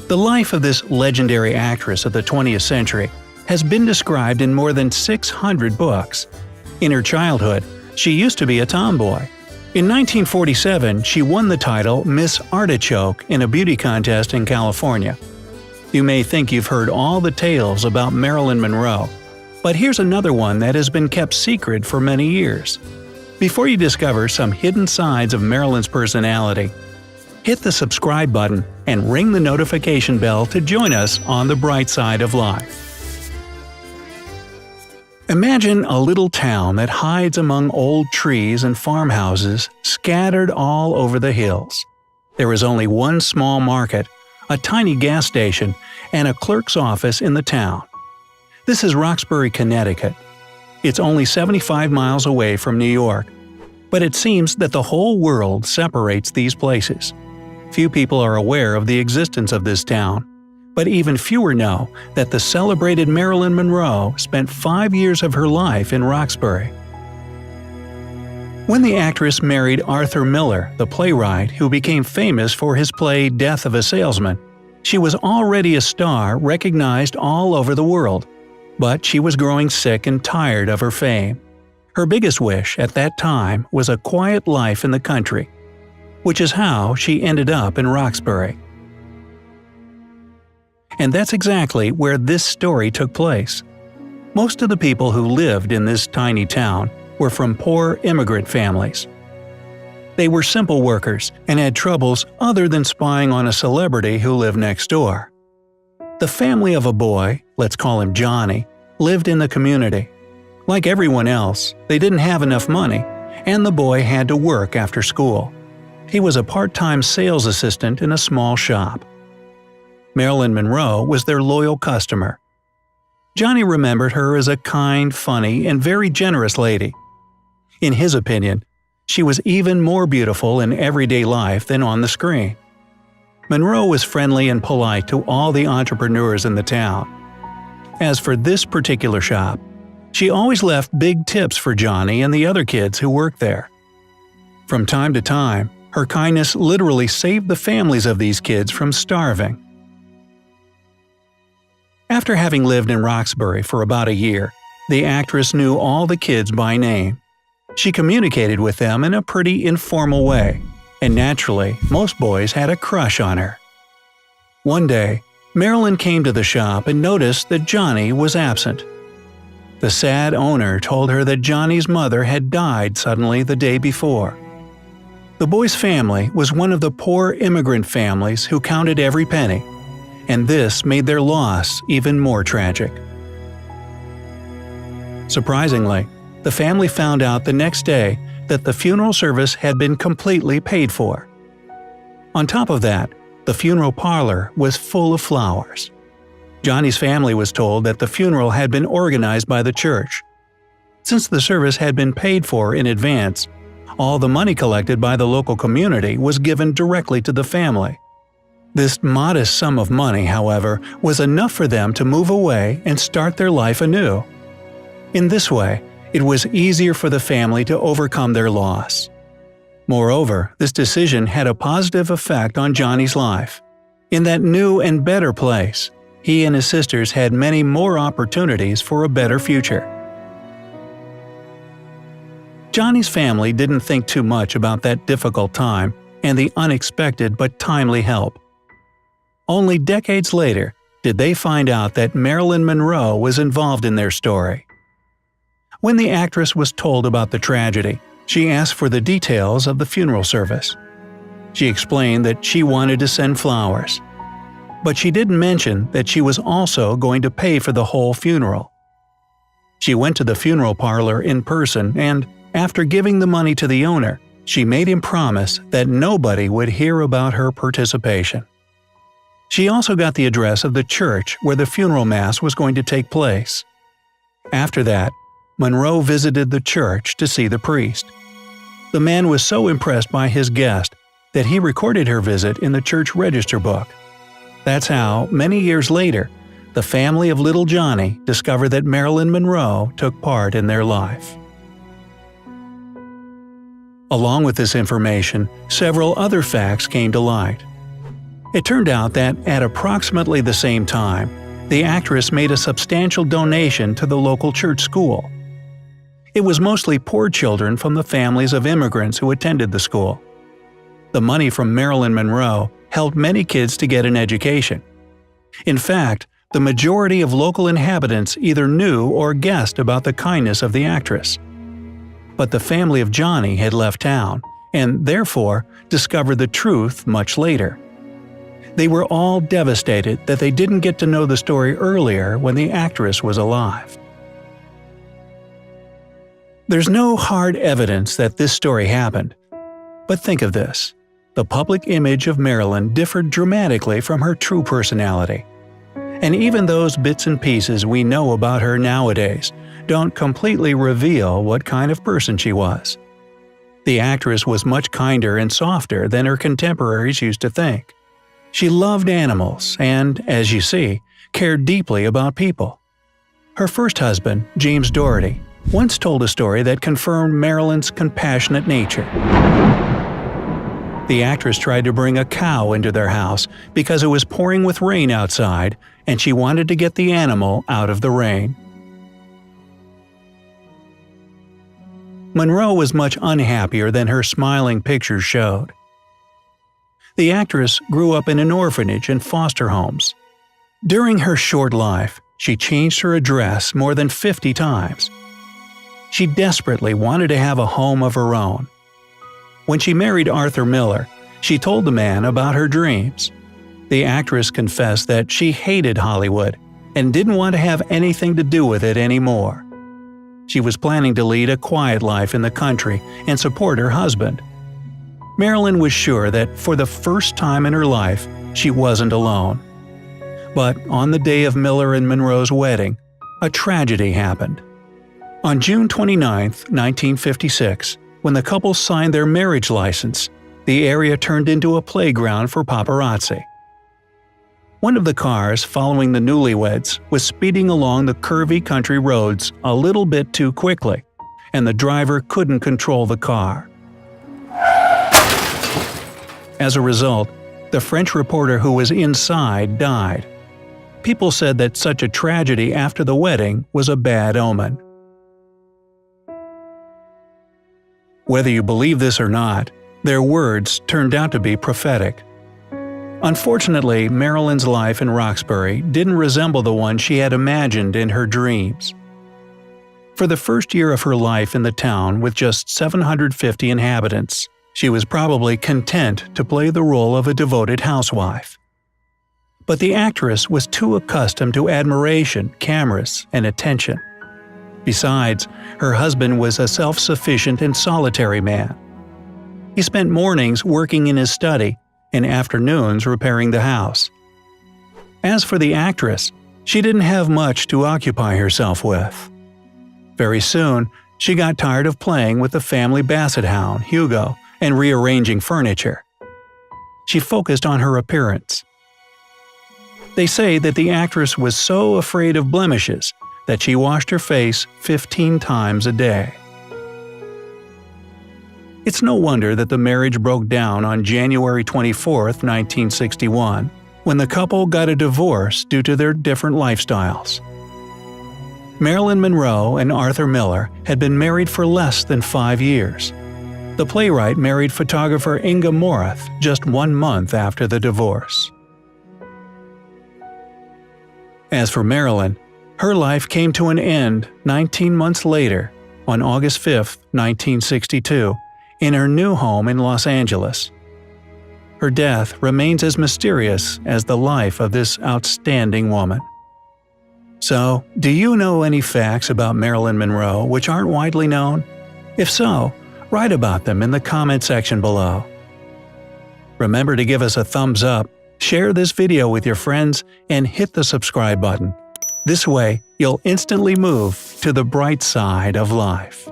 The life of this legendary actress of the 20th century has been described in more than 600 books. In her childhood, she used to be a tomboy. In 1947, she won the title Miss Artichoke in a beauty contest in California. You may think you've heard all the tales about Marilyn Monroe, but here's another one that has been kept secret for many years. Before you discover some hidden sides of Marilyn's personality, hit the subscribe button and ring the notification bell to join us on the bright side of life. Imagine a little town that hides among old trees and farmhouses scattered all over the hills. There is only one small market, a tiny gas station, and a clerk's office in the town. This is Roxbury, Connecticut. It's only 75 miles away from New York, but it seems that the whole world separates these places. Few people are aware of the existence of this town, but even fewer know that the celebrated Marilyn Monroe spent 5 years of her life in Roxbury. When the actress married Arthur Miller, the playwright who became famous for his play Death of a Salesman, she was already a star recognized all over the world, but she was growing sick and tired of her fame. Her biggest wish at that time was a quiet life in the country, which is how she ended up in Roxbury. And that's exactly where this story took place. Most of the people who lived in this tiny town were from poor immigrant families. They were simple workers and had troubles other than spying on a celebrity who lived next door. The family of a boy, let's call him Johnny, lived in the community. Like everyone else, they didn't have enough money, and the boy had to work after school. He was a part-time sales assistant in a small shop. Marilyn Monroe was their loyal customer. Johnny remembered her as a kind, funny, and very generous lady. In his opinion, she was even more beautiful in everyday life than on the screen. Monroe was friendly and polite to all the entrepreneurs in the town. As for this particular shop, she always left big tips for Johnny and the other kids who worked there. From time to time, her kindness literally saved the families of these kids from starving. After having lived in Roxbury for about a year, the actress knew all the kids by name. She communicated with them in a pretty informal way, and naturally, most boys had a crush on her. One day, Marilyn came to the shop and noticed that Johnny was absent. The sad owner told her that Johnny's mother had died suddenly the day before. The boy's family was one of the poor immigrant families who counted every penny, and this made their loss even more tragic. Surprisingly, the family found out the next day that the funeral service had been completely paid for. On top of that, the funeral parlor was full of flowers. Johnny's family was told that the funeral had been organized by the church. Since the service had been paid for in advance, all the money collected by the local community was given directly to the family. This modest sum of money, however, was enough for them to move away and start their life anew. In this way, it was easier for the family to overcome their loss. Moreover, this decision had a positive effect on Johnny's life. In that new and better place, he and his sisters had many more opportunities for a better future. Johnny's family didn't think too much about that difficult time and the unexpected but timely help. Only decades later did they find out that Marilyn Monroe was involved in their story. When the actress was told about the tragedy, she asked for the details of the funeral service. She explained that she wanted to send flowers, but she didn't mention that she was also going to pay for the whole funeral. She went to the funeral parlor in person and, after giving the money to the owner, she made him promise that nobody would hear about her participation. She also got the address of the church where the funeral mass was going to take place. After that, Monroe visited the church to see the priest. The man was so impressed by his guest that he recorded her visit in the church register book. That's how, many years later, the family of little Johnny discovered that Marilyn Monroe took part in their life. Along with this information, several other facts came to light. It turned out that at approximately the same time, the actress made a substantial donation to the local church school. It was mostly poor children from the families of immigrants who attended the school. The money from Marilyn Monroe helped many kids to get an education. In fact, the majority of local inhabitants either knew or guessed about the kindness of the actress. But the family of Johnny had left town, and therefore discovered the truth much later. They were all devastated that they didn't get to know the story earlier when the actress was alive. There's no hard evidence that this story happened. But think of this. The public image of Marylin differed dramatically from her true personality. And even those bits and pieces we know about her nowadays don't completely reveal what kind of person she was. The actress was much kinder and softer than her contemporaries used to think. She loved animals and, as you see, cared deeply about people. Her first husband, James Doherty, once told a story that confirmed Marylin's compassionate nature. The actress tried to bring a cow into their house because it was pouring with rain outside and she wanted to get the animal out of the rain. Monroe was much unhappier than her smiling pictures showed. The actress grew up in an orphanage and foster homes. During her short life, she changed her address more than 50 times. She desperately wanted to have a home of her own. When she married Arthur Miller, she told the man about her dreams. The actress confessed that she hated Hollywood and didn't want to have anything to do with it anymore. She was planning to lead a quiet life in the country and support her husband. Marilyn was sure that for the first time in her life, she wasn't alone. But on the day of Miller and Monroe's wedding, a tragedy happened. On June 29, 1956, when the couple signed their marriage license, the area turned into a playground for paparazzi. One of the cars following the newlyweds was speeding along the curvy country roads a little bit too quickly, and the driver couldn't control the car. As a result, the French reporter who was inside died. People said that such a tragedy after the wedding was a bad omen. Whether you believe this or not, their words turned out to be prophetic. Unfortunately, Marilyn's life in Roxbury didn't resemble the one she had imagined in her dreams. For the first year of her life in the town with just 750 inhabitants, she was probably content to play the role of a devoted housewife. But the actress was too accustomed to admiration, cameras, and attention. Besides, her husband was a self-sufficient and solitary man. He spent mornings working in his study and afternoons repairing the house. As for the actress, she didn't have much to occupy herself with. Very soon, she got tired of playing with the family basset hound, Hugo, and rearranging furniture. She focused on her appearance. They say that the actress was so afraid of blemishes that she washed her face 15 times a day. It's no wonder that the marriage broke down on January 24, 1961, when the couple got a divorce due to their different lifestyles. Marilyn Monroe and Arthur Miller had been married for less than 5 years. The playwright married photographer Inga Morath just 1 month after the divorce. As for Marilyn, her life came to an end 19 months later, on August 5, 1962, in her new home in Los Angeles. Her death remains as mysterious as the life of this outstanding woman. So, do you know any facts about Marilyn Monroe which aren't widely known? If so, write about them in the comment section below. Remember to give us a thumbs up, share this video with your friends, and hit the subscribe button. This way, you'll instantly move to the bright side of life.